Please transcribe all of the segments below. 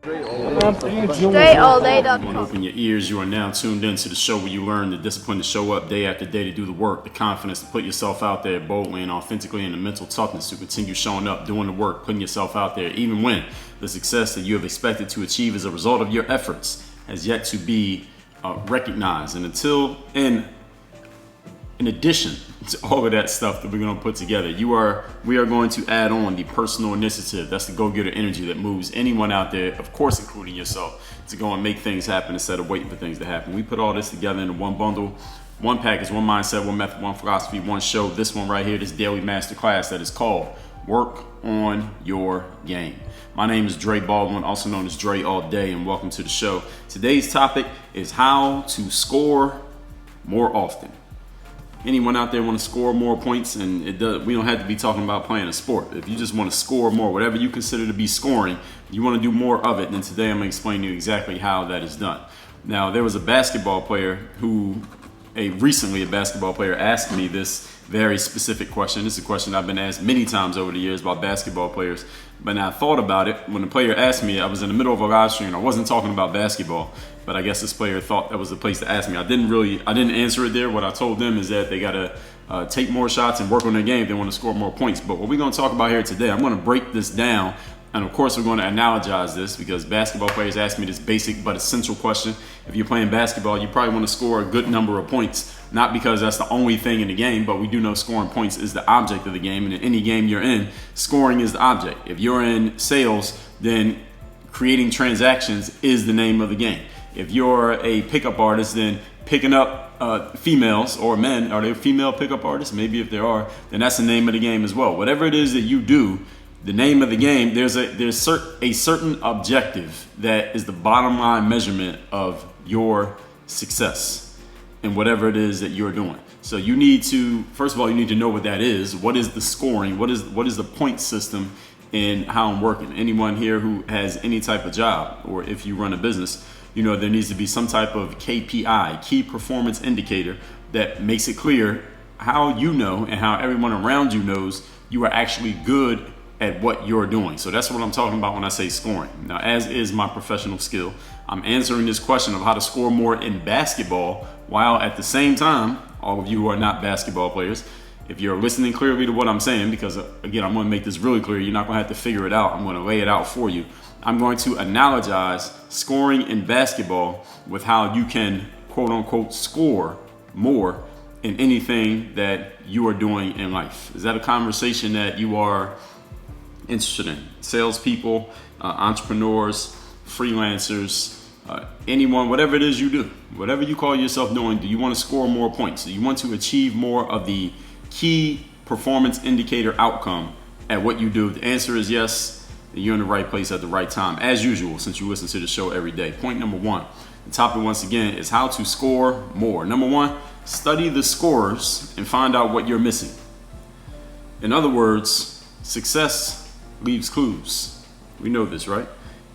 DreAllDay.com. Open your ears. You are now tuned into the show where you learn the discipline to show up day after day to do the work, the confidence to put yourself out there boldly and authentically, and the mental toughness to continue showing up, doing the work, putting yourself out there, even when the success that you have expected to achieve as a result of your efforts has yet to be recognized. And in addition to all of that stuff that we're going to put together, we are going to add on the personal initiative. That's the go-getter energy that moves anyone out there, of course including yourself, to go and make things happen instead of waiting for things to happen. We put all this together in one bundle, one package, one mindset, one method, one philosophy, one show. This one right here, this daily masterclass that is called Work on Your Game. My name is Dre Baldwin, also known as Dre All Day, and welcome to the show. Today's topic is how to score more often. Anyone out there want to score more points? And we don't have to be talking about playing a sport. If you just want to score more, whatever you consider to be scoring, you want to do more of it, then today I'm going to explain to you exactly how that is done. Now, there was a basketball player recently a basketball player asked me this very specific question. This is a question I've been asked many times over the years by basketball players. But now I thought about it. When the player asked me, I was in the middle of a live stream. I wasn't talking about basketball, but I guess this player thought that was the place to ask me. I didn't answer it there. What I told them is that they got to take more shots and work on their game if they want to score more points. But what we're going to talk about here today, I'm going to break this down. And of course, we're going to analogize this because basketball players ask me this basic but essential question. If you're playing basketball, you probably want to score a good number of points, not because that's the only thing in the game, but we do know scoring points is the object of the game. And in any game you're in, scoring is the object. If you're in sales, then creating transactions is the name of the game. If you're a pickup artist, then picking up females or men, are there female pickup artists? Maybe if there are, then that's the name of the game as well. Whatever it is that you do, the name of the game, there's a certain objective that is the bottom line measurement of your success in whatever it is that you're doing. So you need to, first of all, you need to know what that is. What is the scoring? What is the point system in how I'm working? Anyone here who has any type of job, or if you run a business, you know there needs to be some type of KPI, key performance indicator, that makes it clear how you know and how everyone around you knows you are actually good at what you're doing. So that's what I'm talking about when I say scoring. Now, as is my professional skill, I'm answering this question of how to score more in basketball, while at the same time, all of you who are not basketball players, if you're listening clearly to what I'm saying, because again, I'm going to make this really clear, you're not going to have to figure it out. I'm going to lay it out for you. I'm going to analogize scoring in basketball with how you can, quote unquote, score more in anything that you are doing in life. Is that a conversation that you are interested in? Salespeople, entrepreneurs, freelancers, anyone, whatever it is you do, whatever you call yourself doing, do you want to score more points? Do you want to achieve more of the key performance indicator outcome at what you do? The answer is yes. You're in the right place at the right time, as usual, since you listen to the show every day. Point number one, the topic once again is how to score more. Number one, study the scorers and find out what you're missing. In other words, success leaves clues. We know this, right?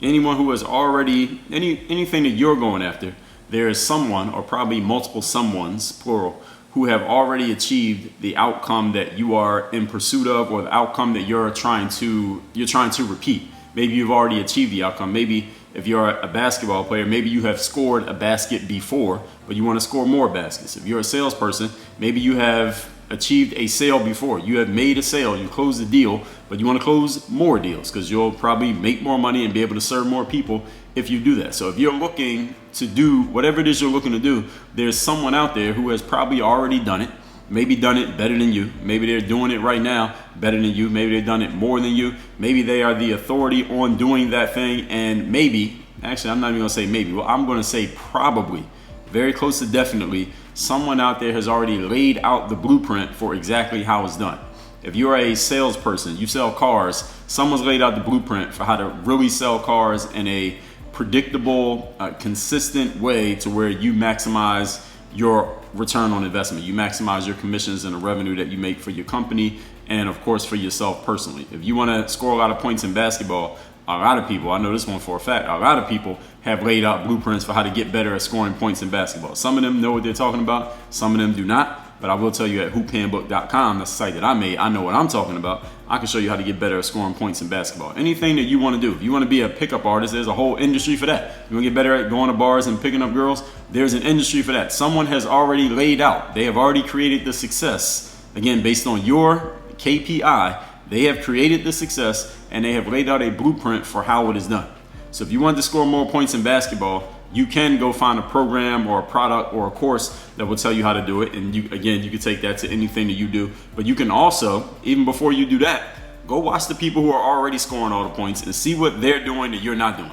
Anyone who has already, anything that you're going after, there is someone, or probably multiple someones, plural, who have already achieved the outcome that you are in pursuit of, or the outcome that you're trying to repeat. Maybe you've already achieved the outcome. Maybe if you're a basketball player, maybe you have scored a basket before, but you want to score more baskets. If you're a salesperson, maybe you have achieved a sale before. You have made a sale, you closed a deal, but you want to close more deals because you'll probably make more money and be able to serve more people if you do that. So if you're looking to do whatever it is you're looking to do, there's someone out there who has probably already done it, maybe done it better than you. Maybe they're doing it right now better than you. Maybe they've done it more than you. Maybe they are the authority on doing that thing. And maybe, actually, I'm not even going to say maybe. Well, I'm going to say probably, very close to definitely, someone out there has already laid out the blueprint for exactly how it's done. If you're a salesperson, you sell cars, someone's laid out the blueprint for how to really sell cars in a predictable, consistent way to where you maximize your return on investment. You maximize your commissions and the revenue that you make for your company and, of course, for yourself personally. If you want to score a lot of points in basketball, a lot of people, I know this one for a fact, a lot of people have laid out blueprints for how to get better at scoring points in basketball. Some of them know what they're talking about. Some of them do not. but I will tell you at hoophandbook.com, that's the site that I made, I know what I'm talking about. I can show you how to get better at scoring points in basketball. Anything that you want to do. If you want to be a pickup artist, there's a whole industry for that. You want to get better at going to bars and picking up girls, there's an industry for that. Someone has already laid out. They have already created the success. Again, based on your KPI, they have created the success and they have laid out a blueprint for how it is done. So if you want to score more points in basketball, you can go find a program or a product or a course that will tell you how to do it. And you can take that to anything that you do. But you can also, even before you do that, go watch the people who are already scoring all the points and see what they're doing that you're not doing.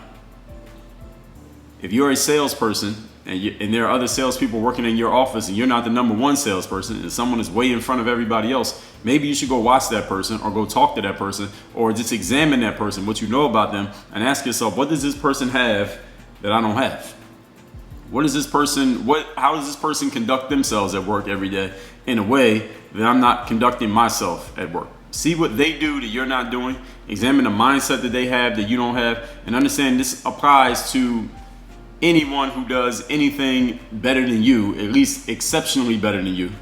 If you're a salesperson and there are other salespeople working in your office and you're not the number one salesperson and someone is way in front of everybody else, maybe you should go watch that person or go talk to that person or just examine that person, what you know about them, and ask yourself, what does this person have that I don't have? How does this person conduct themselves at work every day in a way that I'm not conducting myself at work? See what they do that you're not doing. Examine the mindset that they have that you don't have, and understand this applies to anyone who does anything better than you, at least exceptionally better than you,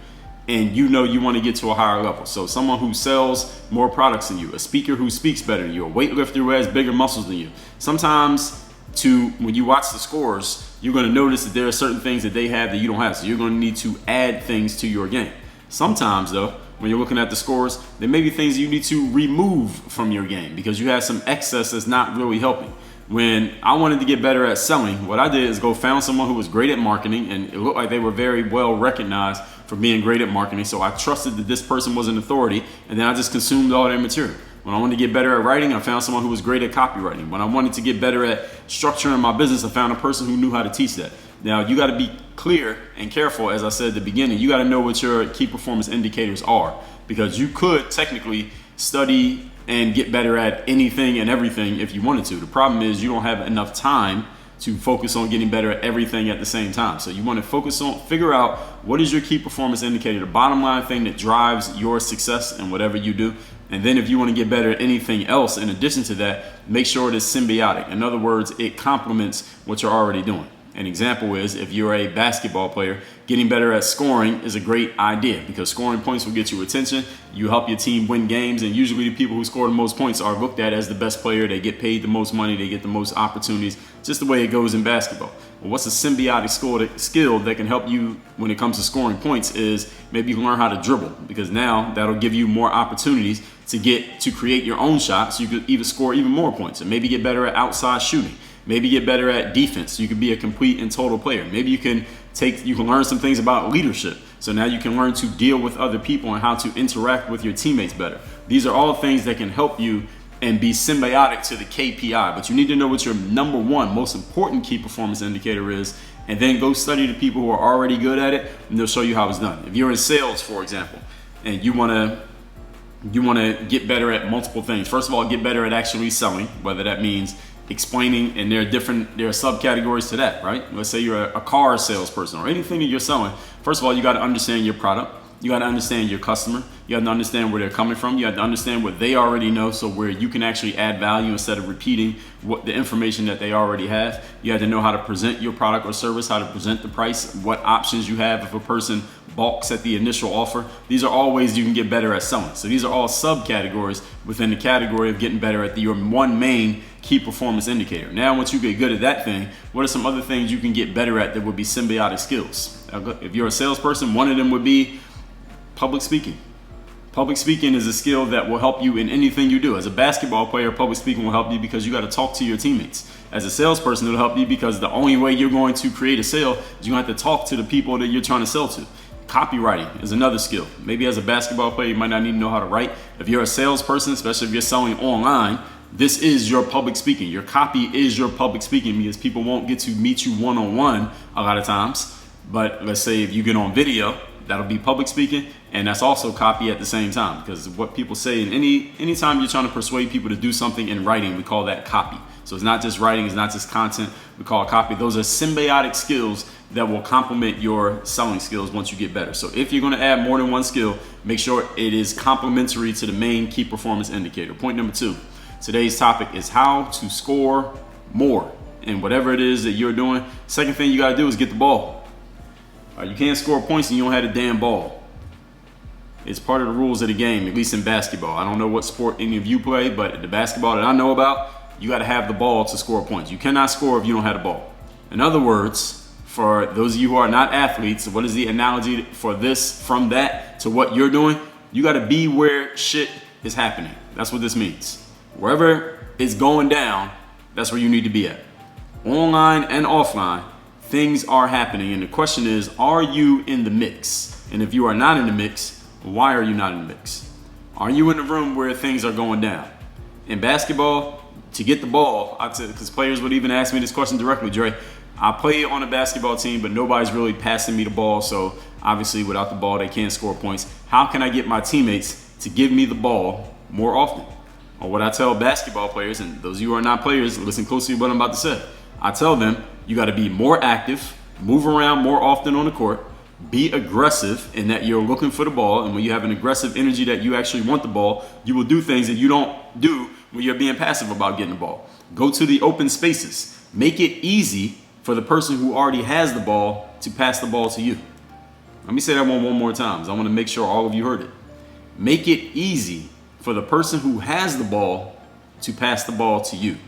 and you know you want to get to a higher level. So someone who sells more products than you, a speaker who speaks better than you, a weightlifter who has bigger muscles than you. Sometimes when you watch the scores, you're going to notice that there are certain things that they have that you don't have. So you're going to need to add things to your game. Sometimes though, when you're looking at the scores, there may be things you need to remove from your game because you have some excess that's not really helping. When I wanted to get better at selling, what I did is go found someone who was great at marketing, and it looked like they were very well recognized for being great at marketing. So I trusted that this person was an authority, and then I just consumed all their material. When I wanted to get better at writing, I found someone who was great at copywriting. When I wanted to get better at structuring my business, I found a person who knew how to teach that. Now, you got to be clear and careful, as I said at the beginning. You got to know what your key performance indicators are, because you could technically study and get better at anything and everything if you wanted to. The problem is you don't have enough time to focus on getting better at everything at the same time. So you want to figure out what is your key performance indicator, the bottom line thing that drives your success in whatever you do. And then if you want to get better at anything else in addition to that, make sure it is symbiotic. In other words, it complements what you're already doing. An example is if you're a basketball player, getting better at scoring is a great idea because scoring points will get you attention. You help your team win games, and usually the people who score the most points are looked at as the best player. They get paid the most money. They get the most opportunities. Just the way it goes in basketball. Well, what's a symbiotic skill that can help you when it comes to scoring points is maybe you can learn how to dribble, because now that'll give you more opportunities to create your own shot so you could even score even more points, and maybe get better at outside shooting. Maybe get better at defense. You can be a complete and total player. Maybe you can learn some things about leadership. So now you can learn to deal with other people and how to interact with your teammates better. These are all things that can help you and be symbiotic to the KPI. But you need to know what your number one most important key performance indicator is, and then go study the people who are already good at it, and they'll show you how it's done. If you're in sales, for example, and you want to get better at multiple things. First of all, get better at actually selling, whether that means explaining, and there are subcategories to that, right? Let's say you're a car salesperson or anything that you're selling. First of all, you got to understand your product. You got to understand your customer. You got to understand where they're coming from. You have to understand what they already know, so where you can actually add value instead of repeating the information that they already have. You have to know how to present your product or service, how to present the price, what options you have if a person balks at the initial offer. These are all ways you can get better at selling. So these are all subcategories within the category of getting better at your one main key performance indicator. Now, once you get good at that thing, what are some other things you can get better at that would be symbiotic skills? If you're a salesperson, one of them would be public speaking. Public speaking is a skill that will help you in anything you do. As a basketball player, public speaking will help you because you got to talk to your teammates. As a salesperson, it'll help you because the only way you're going to create a sale is you're going to have to talk to the people that you're trying to sell to. Copywriting is another skill. Maybe as a basketball player, you might not need to know how to write. If you're a salesperson, especially if you're selling online, this is your public speaking. Your copy is your public speaking, because people won't get to meet you one-on-one a lot of times. But let's say if you get on video, that'll be public speaking, and that's also copy at the same time, because what people say in anytime you're trying to persuade people to do something in writing, we call that copy. So it's not just writing, it's not just content, we call it copy. Those are symbiotic skills that will complement your selling skills once you get better. So if you're going to add more than one skill, make sure it is complementary to the main key performance indicator. Point number 2, today's topic is how to score more in whatever it is that you're doing. Second thing you got to do is get the ball. You can't score points and you don't have a damn ball. It's part of the rules of the game, at least in basketball. I don't know what sport any of you play, but the basketball that I know about, you got to have the ball to score points. You cannot score if you don't have the ball. In other words, for those of you who are not athletes, what is the analogy for this from that to what you're doing? You got to be where shit is happening. That's what this means. Wherever it's going down, that's where you need to be at. Online and offline, things are happening. And the question is, are you in the mix? And if you are not in the mix, why are you not in the mix? Are you in the room where things are going down? In basketball, to get the ball, because players would even ask me this question directly, Dre, I play on a basketball team, but nobody's really passing me the ball. So obviously without the ball, they can't score points. How can I get my teammates to give me the ball more often? Or what I tell basketball players, and those of you who are not players, listen closely to what I'm about to say. I tell them, you got to be more active, move around more often on the court, be aggressive in that you're looking for the ball. And when you have an aggressive energy that you actually want the ball, you will do things that you don't do when you're being passive about getting the ball. Go to the open spaces. Make it easy for the person who already has the ball to pass the ball to you. Let me say that one more time. I want to make sure all of you heard it. Make it easy for the person who has the ball to pass the ball to you.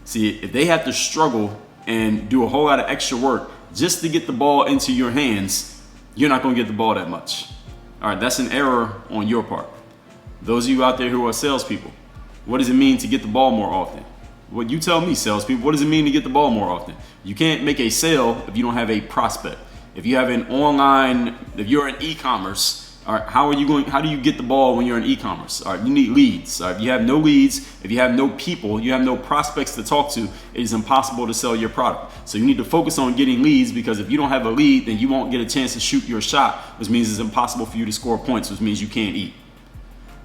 See, if they have to struggle and do a whole lot of extra work just to get the ball into your hands, you're not going to get the ball that much. All right, that's an error on your part. Those of you out there who are salespeople, what does it mean to get the ball more often? Well, you tell me, salespeople, what does it mean to get the ball more often? You can't make a sale if you don't have a prospect. If you have an online, if you're in e-commerce, all right, how do you get the ball when you're in e-commerce? All right, you need leads. All right, if you have no leads, if you have no people, you have no prospects to talk to, it is impossible to sell your product. So you need to focus on getting leads, because if you don't have a lead, then you won't get a chance to shoot your shot, which means it's impossible for you to score points, which means you can't eat.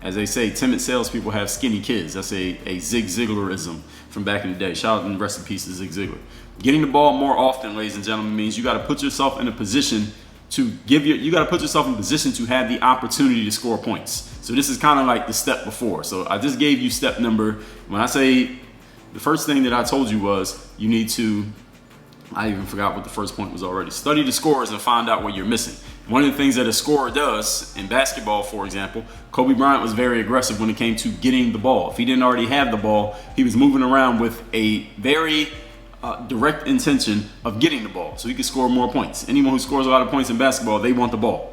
As they say, timid salespeople have skinny kids. That's a Zig Ziglarism from back in the day. Shout out and rest in peace to Zig Ziglar. Getting the ball more often, ladies and gentlemen, means you got to put yourself in a position to to have the opportunity to score points. So this is kind of like the step before. So I just gave you step number. When I say the first thing that I told you was you need to, I even forgot what the first point was already. Study the scores and find out what you're missing. One of the things that a scorer does in basketball, for example, Kobe Bryant was very aggressive when it came to getting the ball. If he didn't already have the ball, he was moving around with a very direct intention of getting the ball so he could score more points. Anyone who scores a lot of points in basketball, they want the ball.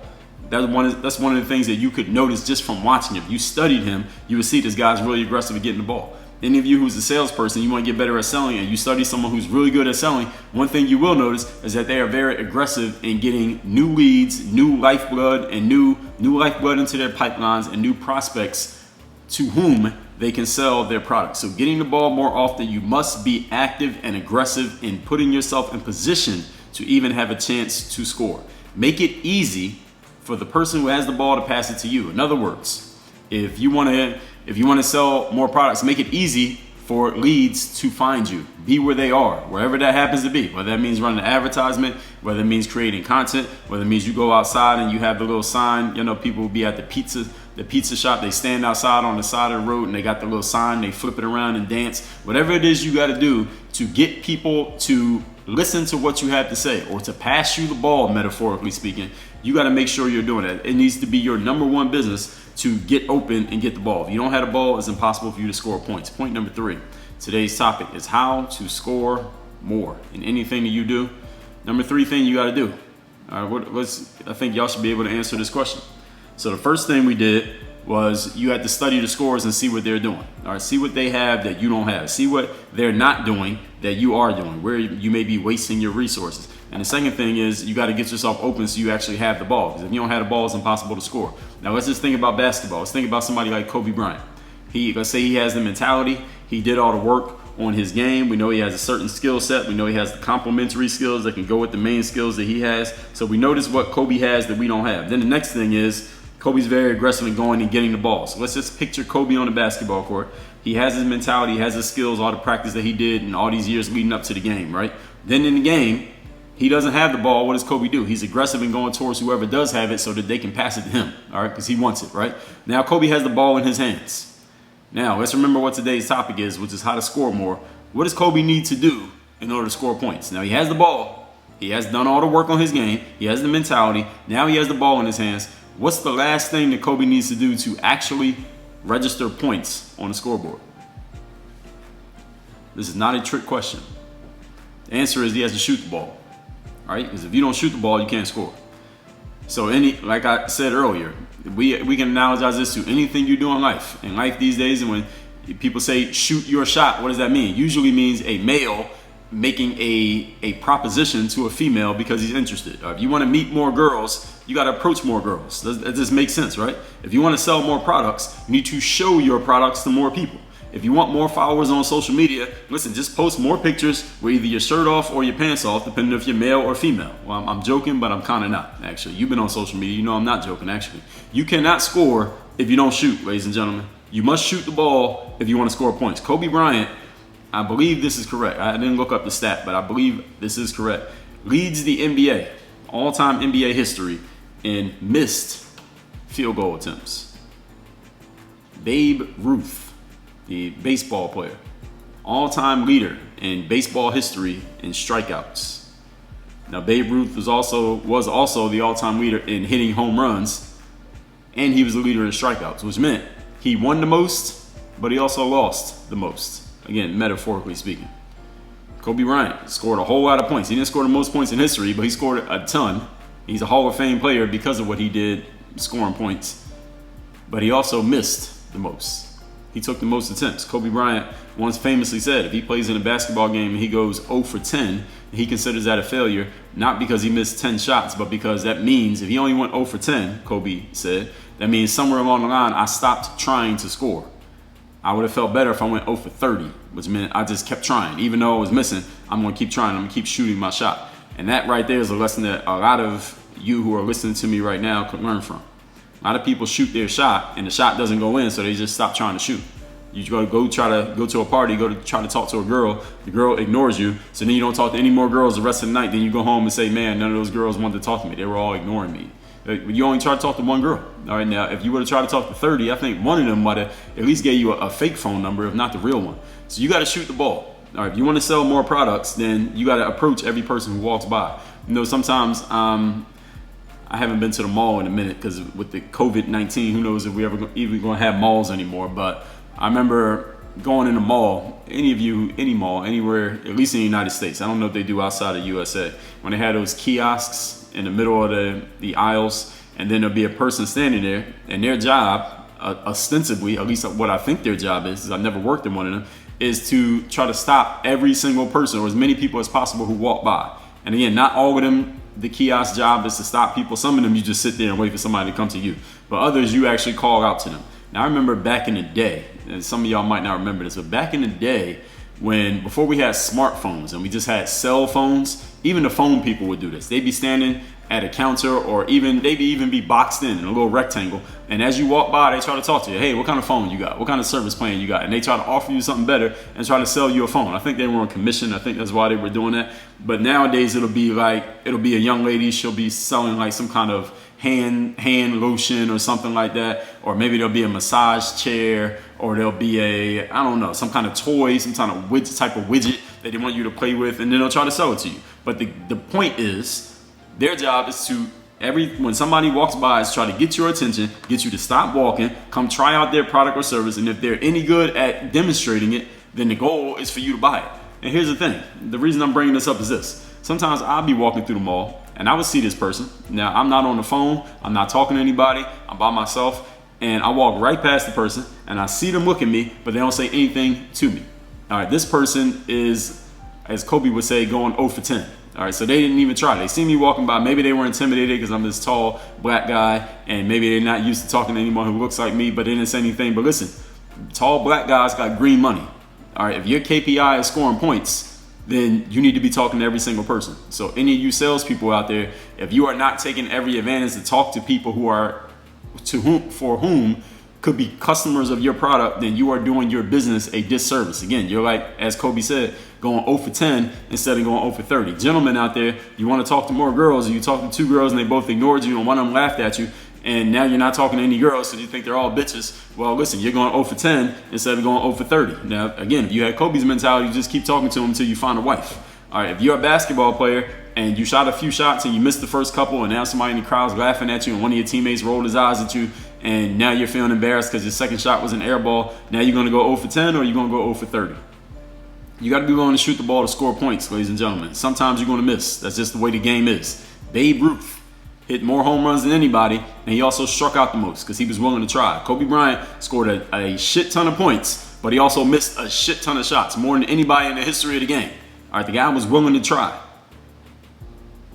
That's one of the things that you could notice just from watching him. If you studied him, you would see this guy's really aggressive at getting the ball. Any of you who's a salesperson, you want to get better at selling, and you study someone who's really good at selling, one thing you will notice is that they are very aggressive in getting new leads, new lifeblood, and new lifeblood into their pipelines, and new prospects to whom they can sell their product. So getting the ball more often, you must be active and aggressive in putting yourself in position to even have a chance to score. Make it easy for the person who has the ball to pass it to you. In other words, if you want to sell more products, make it easy for leads to find you. Be where they are, wherever that happens to be. Whether that means running an advertisement, whether it means creating content, whether it means you go outside and you have the little sign. You know, people will be at the pizza shop. They stand outside on the side of the road and they got the little sign. They flip it around and dance. Whatever it is you got to do to get people to listen to what you have to say, or to pass you the ball, metaphorically speaking, you got to make sure you're doing that. It needs to be your number one business to get open and get the ball. If you don't have the ball, it's impossible for you to score points. Point number 3. Today's topic is how to score more in anything that you do. Number 3 thing you got to do. All right, I think y'all should be able to answer this question. So the first thing we did was you had to study the scores and see what they're doing. All right, see what they have that you don't have. See what they're not doing that you are doing, where you may be wasting your resources. And the second thing is you got to get yourself open so you actually have the ball. Because if you don't have the ball, it's impossible to score. Now let's just think about basketball. Let's think about somebody like Kobe Bryant. Let's say he has the mentality. He did all the work on his game. We know he has a certain skill set. We know he has the complementary skills that can go with the main skills that he has. So we notice what Kobe has that we don't have. Then the next thing is Kobe's very aggressive in going and getting the ball. So let's just picture Kobe on the basketball court. He has his mentality, he has his skills, all the practice that he did and all these years leading up to the game, right? Then in the game, he doesn't have the ball. What does Kobe do? He's aggressive in going towards whoever does have it so that they can pass it to him, all right? Because he wants it, right? Now Kobe has the ball in his hands. Now let's remember what today's topic is, which is how to score more. What does Kobe need to do in order to score points? Now he has the ball. He has done all the work on his game. He has the mentality. Now he has the ball in his hands. What's the last thing that Kobe needs to do to actually register points on the scoreboard? This is not a trick question. The answer is he has to shoot the ball. All right? Because if you don't shoot the ball, you can't score. So like I said earlier, we can analogize this to anything you do in life. In life these days, and when people say shoot your shot, what does that mean? It usually means a male making a proposition to a female because he's interested. If you want to meet more girls, you got to approach more girls. That just makes sense, right? If you want to sell more products, you need to show your products to more people. If you want more followers on social media, listen, just post more pictures with either your shirt off or your pants off, depending if you're male or female. Well, I'm joking, but I'm kind of not, actually. You've been on social media. You know I'm not joking, actually. You cannot score if you don't shoot, ladies and gentlemen. You must shoot the ball if you want to score points. Kobe Bryant, I believe this is correct. I didn't look up the stat, but I believe this is correct. Leads the NBA, all-time NBA history, in missed field goal attempts. Babe Ruth, the baseball player, all-time leader in baseball history in strikeouts. Now, Babe Ruth was also the all-time leader in hitting home runs, and he was the leader in strikeouts, which meant he won the most, but he also lost the most. Again, metaphorically speaking. Kobe Bryant scored a whole lot of points. He didn't score the most points in history, but he scored a ton. He's a Hall of Fame player because of what he did scoring points. But he also missed the most. He took the most attempts. Kobe Bryant once famously said if he plays in a basketball game and he goes 0 for 10, he considers that a failure, not because he missed 10 shots, but because that means if he only went 0 for 10, Kobe said, that means somewhere along the line I stopped trying to score. I would have felt better if I went 0 for 30, which meant I just kept trying. Even though I was missing, I'm going to keep trying. I'm going to keep shooting my shot. And that right there is a lesson that a lot of you who are listening to me right now could learn from. A lot of people shoot their shot and the shot doesn't go in, so they just stop trying to shoot. You go to a party, go to try to talk to a girl, the girl ignores you, so then you don't talk to any more girls the rest of the night. Then you go home and say, man, none of those girls wanted to talk to me. They were all ignoring me. You only try to talk to one girl. All right, now, if you would have tried to talk to 30, I think one of them might have at least gave you a fake phone number, if not the real one. So you got to shoot the ball. All right, if you want to sell more products, then you got to approach every person who walks by. You know, sometimes I haven't been to the mall in a minute because with the COVID-19, who knows if we ever even going to have malls anymore. But I remember going in the mall, any mall, anywhere, at least in the United States. I don't know if they do outside of USA. When they had those kiosks in the middle of the aisles, and then there'll be a person standing there, and their job, ostensibly, at least what I think their job is I've never worked in one of them, is to try to stop every single person or as many people as possible who walk by. And again, not all of them, the kiosk job is to stop people. Some of them you just sit there and wait for somebody to come to you. But others, you actually call out to them. Now, I remember back in the day, and some of y'all might not remember this, but back in the day, before we had smartphones and we just had cell phones, even the phone people would do this. They'd be standing at a counter, or they'd even be boxed in a little rectangle. And as you walk by, they try to talk to you. Hey, what kind of phone you got? What kind of service plan you got? And they try to offer you something better and try to sell you a phone. I think they were on commission. I think that's why they were doing that. But nowadays it'll be a young lady. She'll be selling like some kind of hand lotion or something like that. Or maybe there'll be a massage chair, or there'll be some kind of toy, some kind of type of widget that they want you to play with, and then they'll try to sell it to you. But the point is, their job is to, when somebody walks by, is try to get your attention, get you to stop walking, come try out their product or service, and if they're any good at demonstrating it, then the goal is for you to buy it. And here's the thing, the reason I'm bringing this up is this. Sometimes I'll be walking through the mall, and I would see this person. Now, I'm not on the phone, I'm not talking to anybody, I'm by myself, and I walk right past the person, and I see them look at me, but they don't say anything to me. All right, this person is, as Kobe would say, going 0 for 10. All right, so they didn't even try. They see me walking by. Maybe they were intimidated because I'm this tall black guy, and maybe they're not used to talking to anyone who looks like me, but they didn't say anything. But listen, tall black guys got green money. All right, if your KPI is scoring points, then you need to be talking to every single person. So any of you salespeople out there, if you are not taking every advantage to talk to people for whom could be customers of your product, then you are doing your business a disservice. Again, you're like, as Kobe said, going 0 for 10 instead of going 0 for 30. Gentlemen out there, you want to talk to more girls, and you talk to 2 girls and they both ignored you and one of them laughed at you, and now you're not talking to any girls because you think they're all bitches. Well, listen, you're going 0 for 10 instead of going 0 for 30. Now, again, if you had Kobe's mentality, you just keep talking to them until you find a wife. All right, if you're a basketball player, and you shot a few shots and you missed the first couple, and now somebody in the crowd's laughing at you, and one of your teammates rolled his eyes at you, and now you're feeling embarrassed because your second shot was an air ball. Now you're going to go 0 for 10 or you're going to go 0 for 30. You got to be willing to shoot the ball to score points, ladies and gentlemen. Sometimes you're going to miss. That's just the way the game is. Babe Ruth hit more home runs than anybody, and he also struck out the most because he was willing to try. Kobe Bryant scored a shit ton of points, but he also missed a shit ton of shots, more than anybody in the history of the game. All right, the guy was willing to try.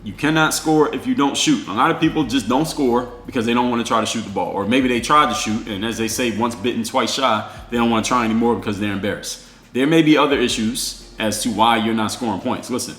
You cannot score if you don't shoot. A lot of people just don't score because they don't want to try to shoot the ball. Or maybe they tried to shoot, and as they say, once bitten, twice shy, they don't want to try anymore because they're embarrassed. There may be other issues as to why you're not scoring points. Listen,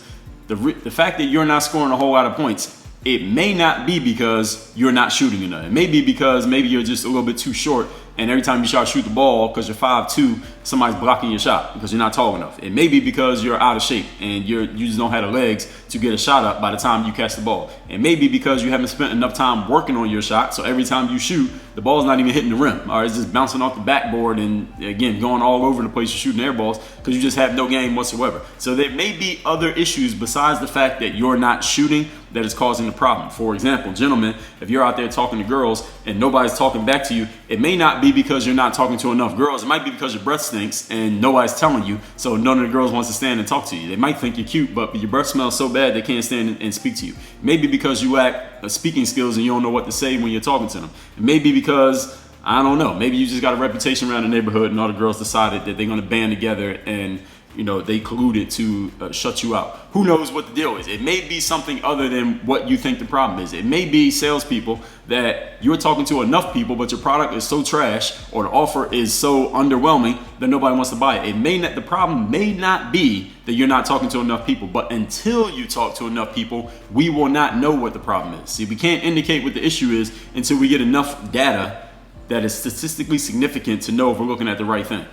the fact that you're not scoring a whole lot of points, it may not be because you're not shooting enough. It may be because maybe you're just a little bit too short, and every time you try to shoot the ball, because you're 5'2", somebody's blocking your shot because you're not tall enough. It may be because you're out of shape and you just don't have the legs to get a shot up by the time you catch the ball. It may be because you haven't spent enough time working on your shot, so every time you shoot, the ball's not even hitting the rim. Or it's just bouncing off the backboard and, again, going all over the place. You're shooting air balls because you just have no game whatsoever. So there may be other issues besides the fact that you're not shooting that is causing the problem. For example, gentlemen, if you're out there talking to girls and nobody's talking back to you, it may not be because you're not talking to enough girls. It might be because your breath stinks and nobody's telling you, so none of the girls wants to stand and talk to you. They might think you're cute, but your breath smells so bad they can't stand and speak to you. Maybe because you lack speaking skills and you don't know what to say when you're talking to them. It may be because, I don't know, maybe you just got a reputation around the neighborhood and all the girls decided that they're going to band together and they colluded to shut you out. Who knows what the deal is? It may be something other than what you think the problem is. It may be salespeople that you're talking to enough people, but your product is so trash or the offer is so underwhelming that nobody wants to buy it. The problem may not be that you're not talking to enough people, but until you talk to enough people, we will not know what the problem is. See, we can't indicate what the issue is until we get enough data that is statistically significant to know if we're looking at the right thing.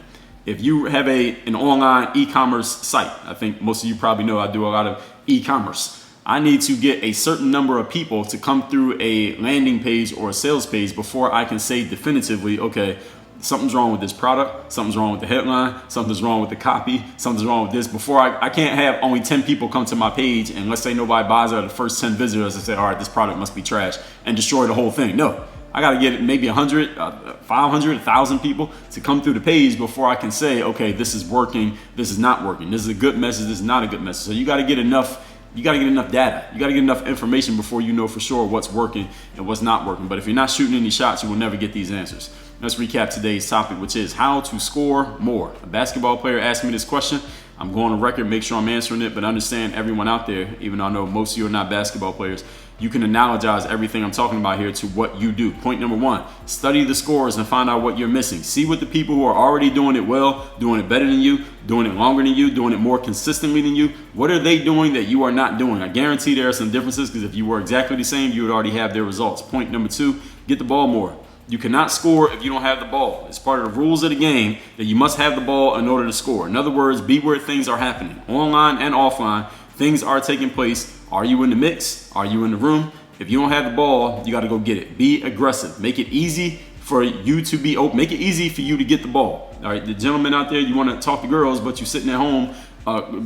If you have an online e-commerce site, I think most of you probably know I do a lot of e-commerce. I need to get a certain number of people to come through a landing page or a sales page before I can say definitively, okay, something's wrong with this product, something's wrong with the headline, something's wrong with the copy, something's wrong with this. Before I can't have only 10 people come to my page and let's say nobody buys out of the first 10 visitors and say, all right, this product must be trash and destroy the whole thing. No. I got to get maybe 100, 500, 1,000 people to come through the page before I can say, okay, this is working, this is not working. This is a good message, this is not a good message. So you got to get enough data. You got to get enough information before you know for sure what's working and what's not working. But if you're not shooting any shots, you will never get these answers. Let's recap today's topic, which is how to score more. A basketball player asked me this question. I'm going on record, make sure I'm answering it, but understand everyone out there, even though I know most of you are not basketball players, you can analogize everything I'm talking about here to what you do. Point number one, study the scores and find out what you're missing. See what the people who are already doing it well, doing it better than you, doing it longer than you, doing it more consistently than you. What are they doing that you are not doing? I guarantee there are some differences because if you were exactly the same, you would already have their results. Point number two, get the ball more. You cannot score if you don't have the ball. It's part of the rules of the game that you must have the ball in order to score. In other words, be where things are happening. Online and offline, things are taking place. Are you in the mix? Are you in the room? If you don't have the ball, you got to go get it. Be aggressive. Make it easy for you to be open. Make it easy for you to get the ball. All right, the gentlemen out there, you want to talk to girls, but you're sitting at home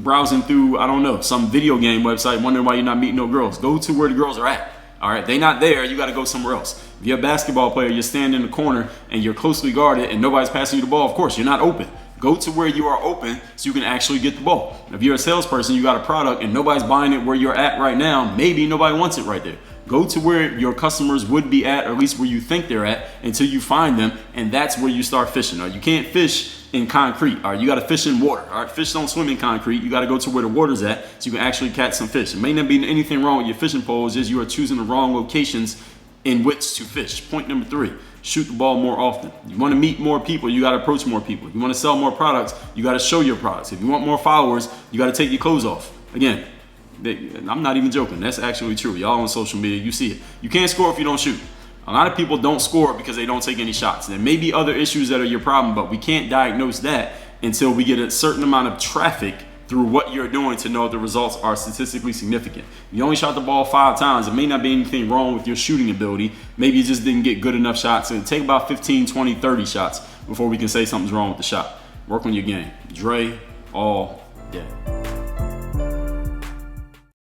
browsing through, I don't know, some video game website, wondering why you're not meeting no girls. Go to where the girls are at. All right, they're not there. You got to go somewhere else. If you're a basketball player, you're standing in the corner and you're closely guarded and nobody's passing you the ball. Of course, you're not open. Go to where you are open so you can actually get the ball. If you're a salesperson, you got a product and nobody's buying it where you're at right now, maybe nobody wants it right there. Go to where your customers would be at, or at least where you think they're at, until you find them, and that's where you start fishing. Or you can't fish in concrete. All right, you got to fish in water. All right, fish don't swim in concrete. You got to go to where the water's at so you can actually catch some fish. It may not be anything wrong with your fishing poles, just you are choosing the wrong locations in which to fish. Point number three, shoot the ball more often. You want to meet more people, you got to approach more people. If you want to sell more products, you got to show your products. If you want more followers, you got to take your clothes off. Again, I'm not even joking. That's actually true. Y'all on social media, you see it. You can't score if you don't shoot. A lot of people don't score because they don't take any shots. There may be other issues that are your problem, but we can't diagnose that until we get a certain amount of traffic through what you're doing to know if the results are statistically significant. You only shot the ball 5 times. It may not be anything wrong with your shooting ability. Maybe you just didn't get good enough shots. It'll take about 15, 20, 30 shots before we can say something's wrong with the shot. Work on your game. Dre all day.